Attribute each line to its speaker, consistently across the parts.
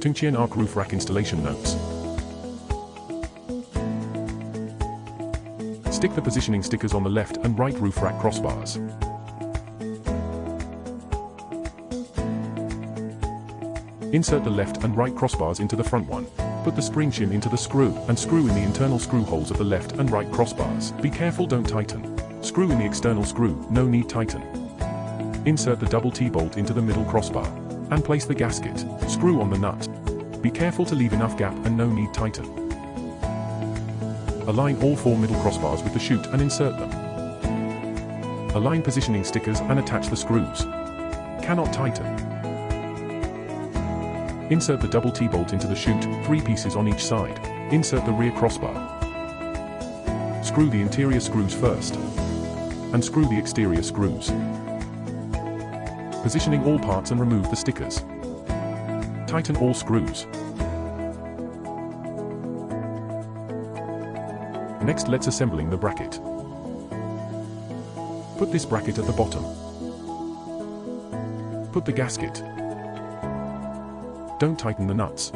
Speaker 1: T2072&T Arc Roof Rack Installation Notes. Stick the positioning stickers on the left and right roof rack crossbars. Insert the left and right crossbars into the front one. Put the spring shim into the screw, and screw in the internal screw holes of the left and right crossbars. Be careful, don't tighten. Screw in the external screw, no need tighten. Insert the double T-bolt into the middle crossbar, and place the gasket. Screw on the nut. Be careful to leave enough gap and no need tighten. Align all 4 middle crossbars with the chute and insert them. Align positioning stickers and attach the screws. Cannot tighten. Insert the double T-bolt into the chute, 3 pieces on each side. Insert the rear crossbar. Screw the interior screws first, and screw the exterior screws. Positioning all parts and remove the stickers. Tighten all screws. Next, let's assembling the bracket. Put this bracket at the bottom. Put the gasket. Don't tighten the nuts.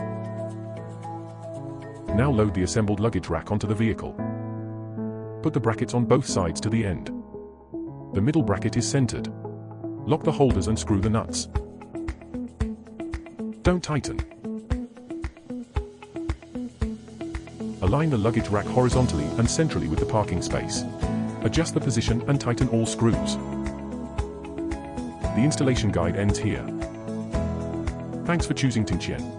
Speaker 1: Now load the assembled luggage rack onto the vehicle. Put the brackets on both sides to the end. The middle bracket is centered. Lock the holders and screw the nuts. Don't tighten. Align the luggage rack horizontally and centrally with the parking space. Adjust the position and tighten all screws. The installation guide ends here. Thanks for choosing T2072&T.